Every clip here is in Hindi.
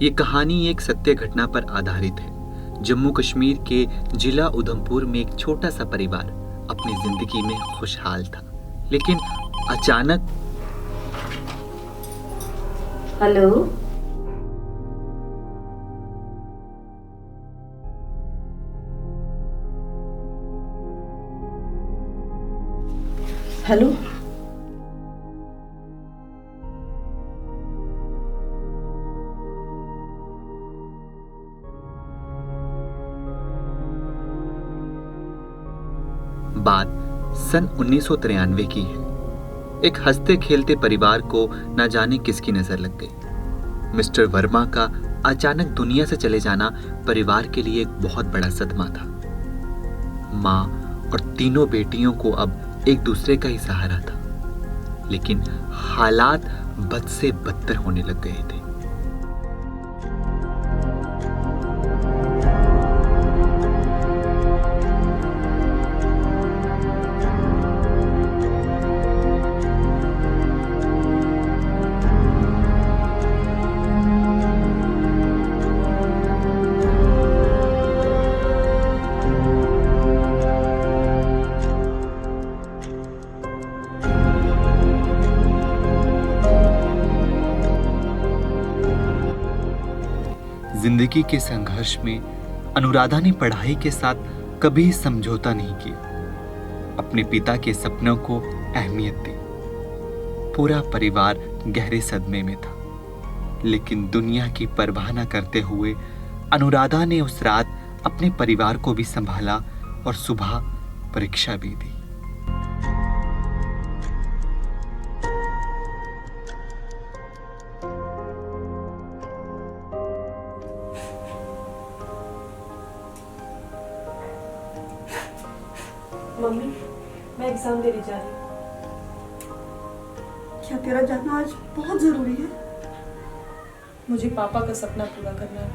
ये कहानी एक सत्य घटना पर आधारित है। जम्मू कश्मीर के जिला उधमपुर में एक छोटा सा परिवार अपनी जिंदगी में खुशहाल था, लेकिन अचानक हेलो, हेलो, बात सन 1993 की है। एक हंसते खेलते परिवार को न जाने किसकी नजर लग गई। मिस्टर वर्मा का अचानक दुनिया से चले जाना परिवार के लिए एक बहुत बड़ा सदमा था। माँ और तीनों बेटियों को अब एक दूसरे का ही सहारा था, लेकिन हालात बद से बदतर होने लग गए थे। जिंदगी के संघर्ष में अनुराधा ने पढ़ाई के साथ कभी समझौता नहीं किया। अपने पिता के सपनों को अहमियत दी। पूरा परिवार गहरे सदमे में था, लेकिन दुनिया की परवाह न करते हुए अनुराधा ने उस रात अपने परिवार को भी संभाला और सुबह परीक्षा भी दी। मम्मी, मैं एग्जाम देने जा रही हूँ। क्या तेरा जाना आज बहुत जरूरी है? मुझे पापा का सपना पूरा करना है।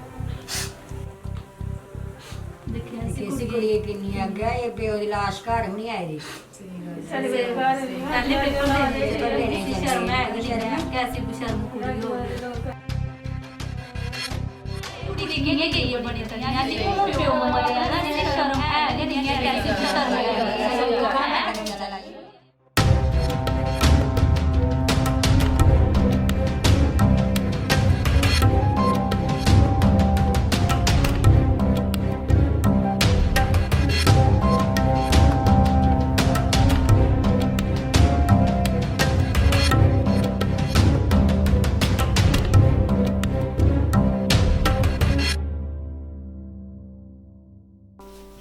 किसी को ये कि नहीं आ गया, ये पे और लाश का नहीं आए रे। पहले पेपर देने शर्म है, कैसी शर्म पूरी हो कुड़ी देखेंगे कि ये बड़ी तनिया जी को पे मम्मा ना शर्म है, नहीं है कैसी शर्म है।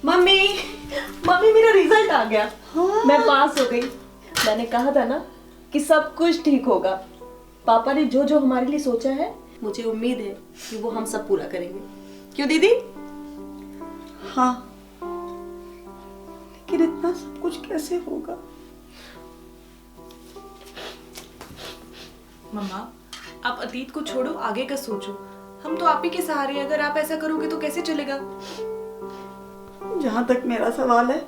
मम्मी, मम्मी मेरा रिजल्ट आ गया। हाँ। मैं पास हो गई। मैंने कहा था ना कि सब कुछ ठीक होगा। पापा ने जो जो हमारे लिए सोचा है, मुझे उम्मीद है कि वो हम सब पूरा करेंगे। क्यों दीदी? हाँ, लेकिन इतना सब कुछ कैसे होगा? मम्मा, आप अतीत को छोड़ो, आगे का सोचो। हम तो आप ही के सहारे हैं। अगर आप ऐसा करोगे तो कैसे चलेगा? जहां तक मेरा सवाल है,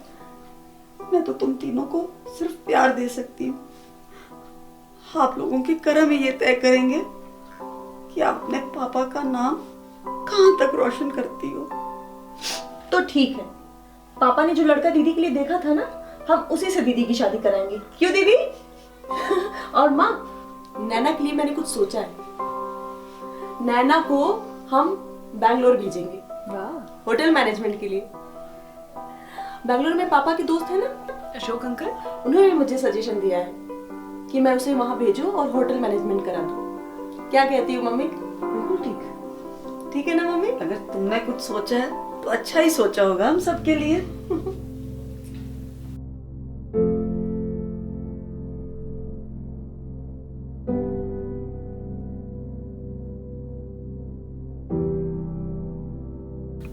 मैं तो तुम तीनों को सिर्फ प्यार दे सकती हूँ। आप लोगों के कर्म ही ये तय करेंगे कि आप अपने पापा का नाम कहां तक रोशन करती हो। तो ठीक है, पापा ने जो लड़का दीदी के लिए देखा था ना, हम उसी से दीदी की शादी कराएंगे। क्यों दीदी? और माँ, नैना के लिए मैंने कुछ सोचा है। नैना को हम बैंगलोर भेजेंगे। वाह, होटल मैनेजमेंट के लिए। बैंगलोर में पापा के दोस्त है ना, अशोक अंकल, उन्होंने मुझे सजेशन दिया है कि मैं उसे वहां भेजूं और होटल मैनेजमेंट करा दूं। क्या कहती हो मम्मी? बिल्कुल ठीक। ठीक है ना मम्मी? अगर तुमने कुछ सोचा है तो अच्छा ही सोचा होगा हम सबके लिए।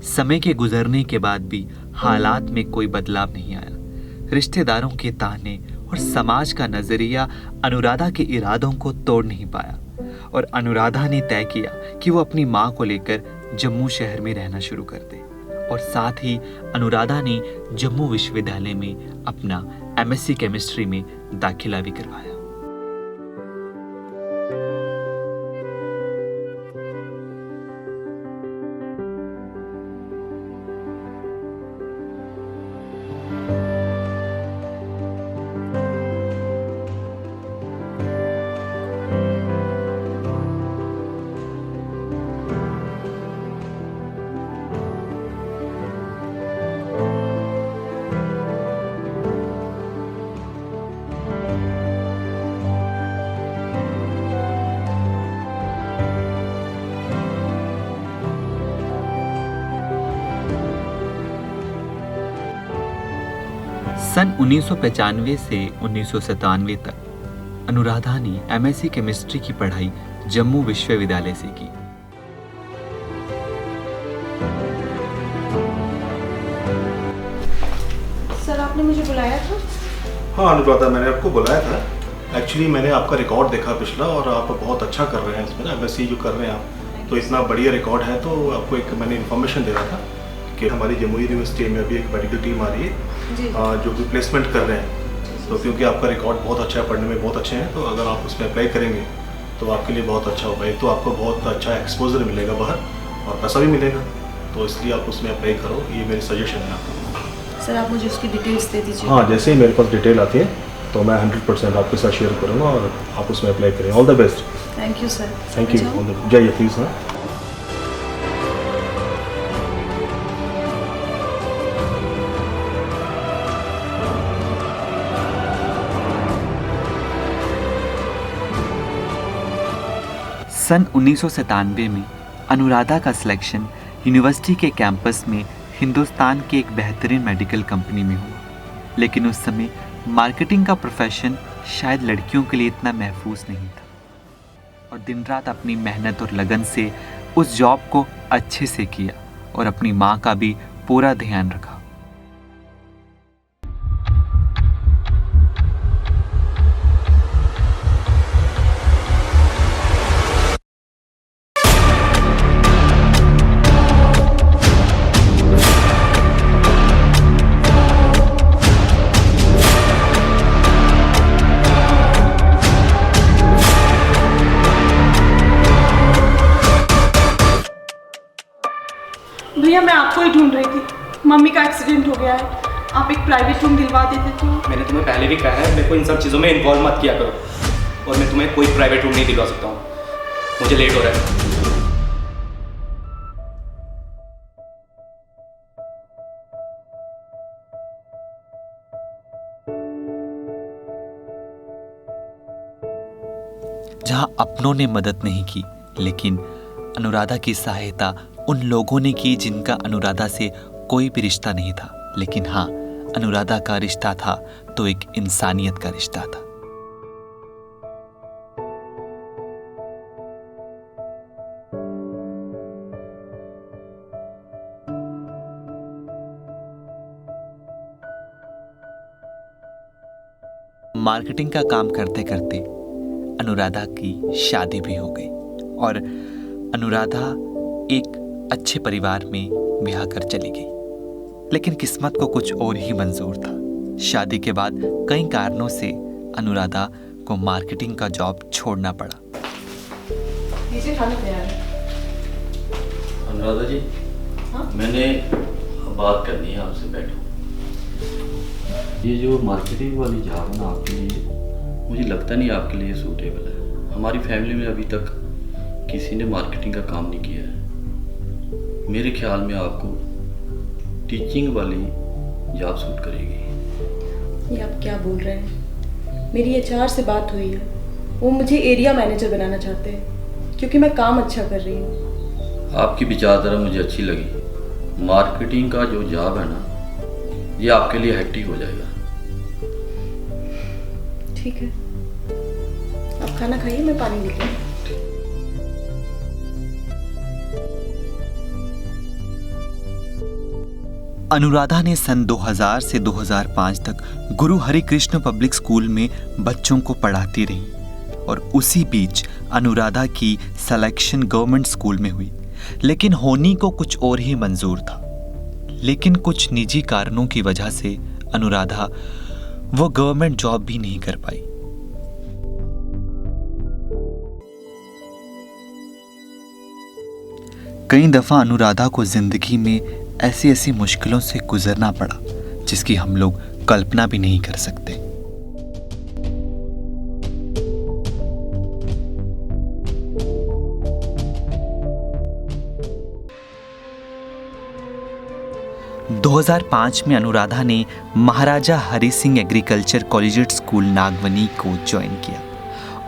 समय के गुजरने के बाद भी हालात में कोई बदलाव नहीं आया। रिश्तेदारों के ताने और समाज का नजरिया अनुराधा के इरादों को तोड़ नहीं पाया, और अनुराधा ने तय किया कि वो अपनी माँ को लेकर जम्मू शहर में रहना शुरू कर दे। और साथ ही अनुराधा ने जम्मू विश्वविद्यालय में अपना एमएससी केमिस्ट्री में दाखिला भी करवाया। सन 1995 से 1997 तक अनुराधा ने एमएससी केमिस्ट्री की पढ़ाई जम्मू विश्वविद्यालय से की। सर आपने मुझे बुलाया था? हाँ अनुराधा, मैंने आपको बुलाया था। एक्चुअली मैंने आपका रिकॉर्ड देखा पिछला, और आप बहुत अच्छा कर रहे हैं इसमें ना, एमएससी जो कर रहे हैं आप, तो इतना बढ़िया रिकॉर्ड है। तो आपको एक मैंने इन्फॉर्मेशन देना था कि हमारी जम्मू यूनिवर्सिटी में अभी एक मेडिकल टीम आ रही है जो कि प्लेसमेंट कर रहे हैं। तो क्योंकि आपका रिकॉर्ड बहुत अच्छा है, पढ़ने में बहुत अच्छे हैं, तो अगर आप उसमें अप्लाई करेंगे तो आपके लिए बहुत अच्छा होगा। एक तो आपको बहुत अच्छा एक्सपोजर मिलेगा बाहर, और पैसा भी मिलेगा, तो इसलिए आप उसमें अप्लाई करो, ये मेरी सजेशन है आपको। सर आप मुझे उसकी डिटेल्स दे दीजिए। हाँ, जैसे ही मेरे पास डिटेल आती है तो मैं 100% आपके साथ शेयर करूँगा, और आप उसमें अप्लाई करें। All the best. Thank you sir. Thank you. जाइए प्लीज़। हाँ, सन 1997 में अनुराधा का सिलेक्शन यूनिवर्सिटी के कैंपस में हिंदुस्तान की एक बेहतरीन मेडिकल कंपनी में हुआ। लेकिन उस समय मार्केटिंग का प्रोफेशन शायद लड़कियों के लिए इतना महफूज नहीं था, और दिन रात अपनी मेहनत और लगन से उस जॉब को अच्छे से किया और अपनी माँ का भी पूरा ध्यान रखा। भैया मैं आपको ही ढूंढ रही थी, मम्मी का एक्सीडेंट हो गया है, आप एक प्राइवेट रूम दिलवा देते तो। मैंने तुम्हें पहले भी कहा है मेरे को इन सब चीज़ों में इन्वॉल्व मत किया करो, और मैं तुम्हें कोई प्राइवेट रूम नहीं दिलवा सकता हूँ, मुझे लेट हो रहा है। जहां अपनों ने मदद नहीं की, लेकिन अनुराधा की सहायता उन लोगों ने की जिनका अनुराधा से कोई भी रिश्ता नहीं था। लेकिन हाँ, अनुराधा का रिश्ता था तो एक इंसानियत का रिश्ता था। मार्केटिंग का काम करते करते अनुराधा की शादी भी हो गई, और अनुराधा एक अच्छे परिवार में ब्याह कर चली गई। लेकिन किस्मत को कुछ और ही मंजूर था। शादी के बाद कई कारणों से अनुराधा को मार्केटिंग का जॉब छोड़ना पड़ा। लीजिए खाना तैयार है। अनुराधा जी, हाँ? मैंने बात करनी है आपसे, बैठो। ये जो मार्केटिंग वाली जॉब है ना आपके लिए, मुझे लगता नहीं आपके लिए सूटेबल है। हमारी फैमिली में अभी तक किसी ने मार्केटिंग का काम नहीं किया है। मेरे ख्याल में आपको टीचिंग वाली जॉब सूट करेगी। ये आप क्या बोल रहे हैं? मेरी एचआर से बात हुई है, वो मुझे एरिया मैनेजर बनाना चाहते हैं क्योंकि मैं काम अच्छा कर रही हूँ। आपकी विचारधारा मुझे अच्छी लगी। मार्केटिंग का जो जॉब है ना, ये आपके लिए हेक्टिक हो जाएगा। ठीक है, आप खाना खाइए, मैं पानी लेके आती हूँ। अनुराधा ने सन 2000 से 2005 तक गुरु हरिकृष्ण पब्लिक स्कूल में बच्चों को पढ़ाती रही, और उसी बीच अनुराधा की सिलेक्शन गवर्नमेंट स्कूल में हुई। लेकिन होनी को कुछ और ही मंजूर था। लेकिन कुछ निजी कारणों की वजह से अनुराधा वो गवर्नमेंट जॉब भी नहीं कर पाई। कई दफा अनुराधा को जिंदगी में ऐसी ऐसी मुश्किलों से गुजरना पड़ा जिसकी हम लोग कल्पना भी नहीं कर सकते। – 2005 में अनुराधा ने Maharaja Hari Singh agriculture collegiate school Nagwani को ज्वाइन किया,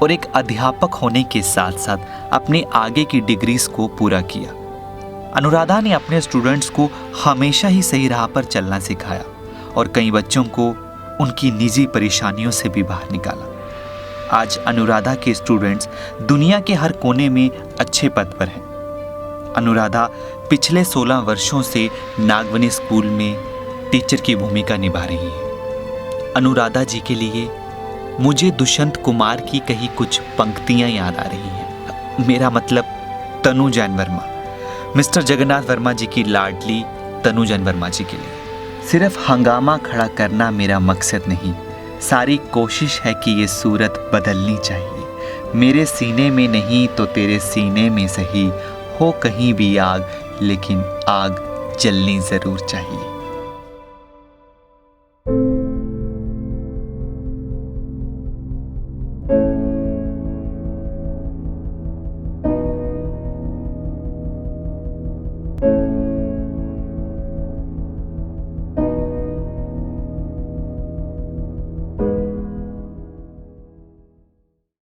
और एक अध्यापक होने के साथ साथ अपने आगे की डिग्रीज को पूरा किया। अनुराधा ने अपने स्टूडेंट्स को हमेशा ही सही राह पर चलना सिखाया, और कई बच्चों को उनकी निजी परेशानियों से भी बाहर निकाला। आज अनुराधा के स्टूडेंट्स दुनिया के हर कोने में अच्छे पद पर हैं। अनुराधा पिछले 16 वर्षों से नागवनी स्कूल में टीचर की भूमिका निभा रही है। अनुराधा जी के लिए मुझे दुष्यंत कुमार की कही कुछ पंक्तियां याद आ रही हैं। मेरा मतलब तनु जैन वर्मा, मिस्टर जगन्नाथ वर्मा जी की लाडली तनु जैन वर्मा जी के लिए। सिर्फ हंगामा खड़ा करना मेरा मकसद नहीं, सारी कोशिश है कि ये सूरत बदलनी चाहिए। मेरे सीने में नहीं तो तेरे सीने में सही, हो कहीं भी आग लेकिन आग जलनी ज़रूर चाहिए।